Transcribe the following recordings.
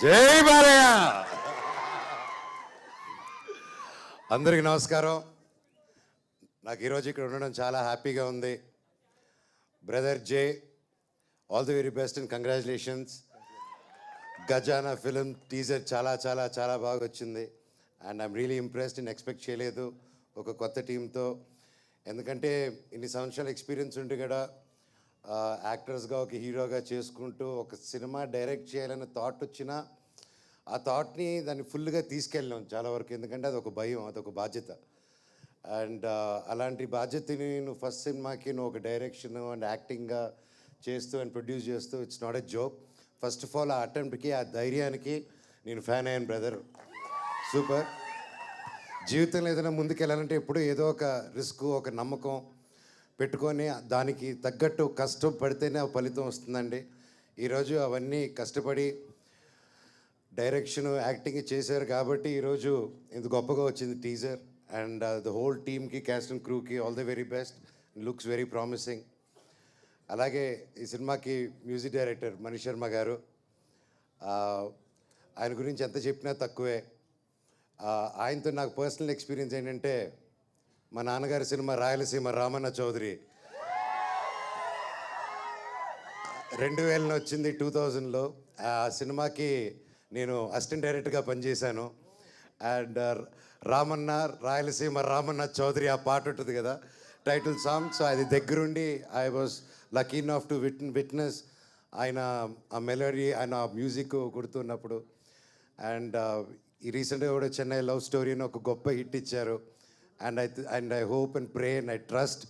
జై బాలయ్య. అందరికి నమస్కారం. నాకు ఈరోజు ఇక్కడ ఉండడం చాలా హ్యాపీగా ఉంది. Brother Jay, all the very best and congratulations. Gajana film teaser చాలా చాలా చాలా బాగా వచ్చింది అండ్ ఐఎమ్ రియలీ ఇంప్రెస్డ్. నేను ఎక్స్పెక్ట్ చేయలేదు ఒక కొత్త టీంతో, ఎందుకంటే ఇన్ని సంవత్సరాల ఎక్స్పీరియన్స్ ఉండి కూడా యాక్టర్స్గా ఒక హీరోగా చేసుకుంటూ ఒక సినిమా డైరెక్ట్ చేయాలనే థాట్ వచ్చినా ఆ థాట్ని దాన్ని ఫుల్గా తీసుకెళ్ళాం చాలా వరకు, ఎందుకంటే అది ఒక భయం, అదొక బాధ్యత. అండ్ అలాంటి బాధ్యతని నువ్వు ఫస్ట్ సినిమాకి నువ్వు ఒక డైరెక్షన్ అండ్ యాక్టింగ్గా చేస్తూ అండ్ ప్రొడ్యూస్ చేస్తూ it's not a joke. First of all ఆ అటెంప్ట్కి, ఆ ధైర్యానికి నేను ఫ్యాన్ అయ్యాను బ్రదర్. సూపర్. జీవితంలో ఏదైనా ముందుకెళ్ళాలంటే ఎప్పుడు ఏదో ఒక రిస్క్, ఒక నమ్మకం పెట్టుకొని దానికి తగ్గట్టు కష్టపడితేనే ఆ ఫలితం వస్తుందండి. ఈరోజు అవన్నీ కష్టపడి డైరెక్షన్, యాక్టింగ్ చేశారు కాబట్టి ఈరోజు ఇంత గొప్పగా వచ్చింది టీజర్. అండ్ ద హోల్ టీమ్కి, క్యాస్ట్ అండ్ క్రూకి all the very best. Looks very promising. అలాగే ఈ సినిమాకి మ్యూజిక్ డైరెక్టర్ మనీష్ శర్మ గారు, ఆయన గురించి ఎంత చెప్పినా తక్కువే. ఆయనతో నాకు పర్సనల్ ఎక్స్పీరియన్స్ ఏంటంటే, మా నాన్నగారి సినిమా రాయలసీమ రామన్న చౌదరి 2000 వచ్చింది, 2000లో. ఆ సినిమాకి నేను అసిస్టెంట్ డైరెక్టర్గా పనిచేశాను. అండ్ రామన్న రాయలసీమ రామన్న చౌదరి ఆ పాట ఉంటుంది కదా, టైటిల్ సాంగ్. సో అది దగ్గరుండి I was lucky enough to witness ఆయన ఆ మెలోడీ, ఆయన ఆ మ్యూజిక్ కొడుతున్నప్పుడు. అండ్ ఈ రీసెంట్గా కూడా చెన్నై లవ్ స్టోరీ అని ఒక గొప్ప హిట్ ఇచ్చారు. And I hope and pray and I trust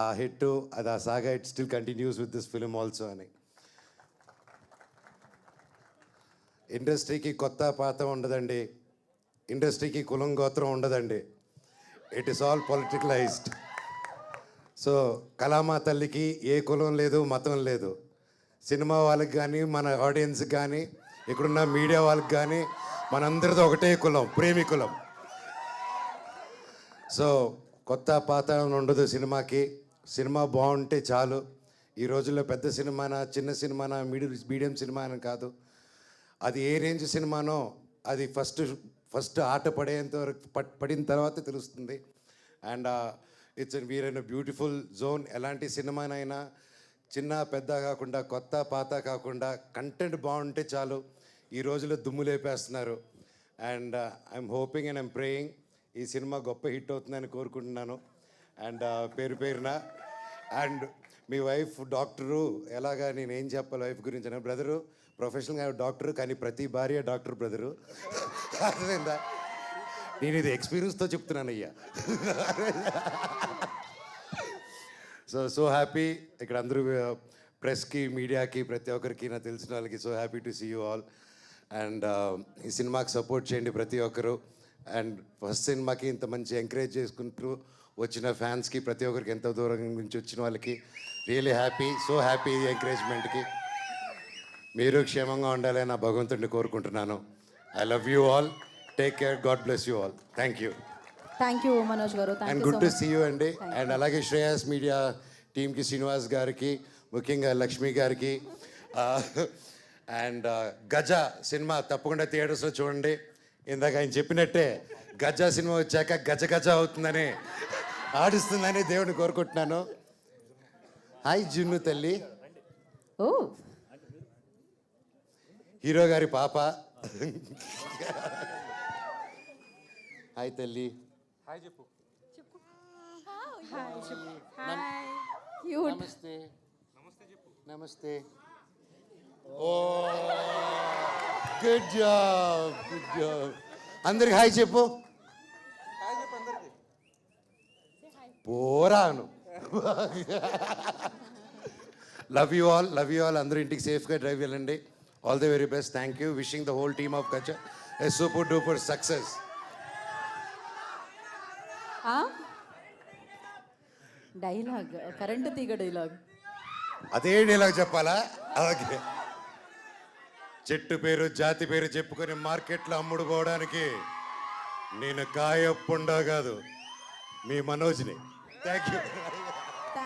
ఆ హిట్, అది ఆ saga it still continues with this film also అని. ఇండస్ట్రీకి కొత్త పాత ఉండదండి, ఇండస్ట్రీకి కులం గోత్రం ఉండదండి. It is all politicalised. So కళామా తల్లికి ఏ కులం లేదు, మతం లేదు. సినిమా వాళ్ళకి కానీ, మన ఆడియన్స్కి కానీ, ఇక్కడున్న మీడియా వాళ్ళకి కానీ మనందరితో ఒకటే కులం, ప్రేమికులం. సో కొత్త పాత ఉండదు సినిమాకి. సినిమా బాగుంటే చాలు. ఈ రోజుల్లో పెద్ద సినిమానా, చిన్న సినిమానా, మీడియం సినిమా అని కాదు, అది ఏ రేంజ్ సినిమానో అది ఫస్ట్ ఆట పడేంత వరకు పడిన తర్వాత తెలుస్తుంది. And it's we are in a beautiful zone. ఎలాంటి సినిమానైనా చిన్న పెద్ద కాకుండా, కొత్త పాత కాకుండా కంటెంట్ బాగుంటే చాలు. ఈ రోజుల్లో దుమ్ము లేపేస్తున్నారు. And I'm hoping and I'm praying ఈ సినిమా గొప్ప హిట్ అవుతుందని కోరుకుంటున్నాను. అండ్ పేరు పేరున. అండ్ మీ వైఫ్ డాక్టరు, ఎలాగా నేను ఏం చెప్పాలి వైఫ్ గురించి అంటే, బ్రదరు ప్రొఫెషనల్గా డాక్టరు కానీ ప్రతి భార్య డాక్టర్ బ్రదరు. అర్థమైందా? నేను ఇది ఎక్స్పీరియన్స్తో చెప్తున్నాను అయ్యా. So happy. ఇక్కడ అందరూ ప్రెస్కి, మీడియాకి, ప్రతి ఒక్కరికి, నాకు తెలిసిన వాళ్ళకి so happy to see you all. And ఈ సినిమాకి సపోర్ట్ చేయండి ప్రతి ఒక్కరు. అండ్ ఫస్ట్ సినిమాకి ఇంత మంచి ఎంకరేజ్ చేసుకుంటూ వచ్చిన ఫ్యాన్స్కి, ప్రతి ఒక్కరికి, ఎంతో దూరం నుంచి వచ్చిన వాళ్ళకి రియలీ హ్యాపీ. సో హ్యాపీ ఈ ఎంకరేజ్మెంట్కి. మీరు క్షేమంగా ఉండాలని నా భగవంతుడిని కోరుకుంటున్నాను. I love you all. Take care. God bless you all. Thank you. Thank you Manoj garu. And good to see you అండి. అండ్ అలాగే శ్రేయాస్ మీడియా టీమ్కి, శ్రీనివాస్ గారికి, ముఖ్యంగా లక్ష్మి గారికి. అండ్ గజ సినిమా తప్పకుండా థియేటర్స్లో చూడండి. ఇందాక ఆయన చెప్పినట్టే గజ సినిమా వచ్చాక గజ గజ అవుతుందని, ఆడిస్తుందని దేవుడిని కోరుకుంటున్నాను. హాయ్ జున్ను తల్లి, ఓ హీరో గారి పాప. హాయ్ తల్లి. హాయ్ చెప్పు. క్యూట్. నమస్తే. నమస్తే చెప్పు. నమస్తే. Oh good job, good job. అందరికి హాయ్ చెప్పు. హాయ్ చెప్పు అందరికి. పోరాను. Love you all, love you all. అందరూ ఇంటికి సేఫ్గా డ్రైవ్ వెళ్ళండి. All the very best. Thank you. Wishing the whole team of Gaja a super duper success. Dialogue, current తీగ డైలాగ్. అదే డైలాగ్ చెప్పాలా? అలాగే. చెట్టు పేరు, జాతి పేరు చెప్పుకొని మార్కెట్లో అమ్ముడు పోవడానికి నేను కాయ పుండా కాదు, మీ మనోజ్ని. Thank you.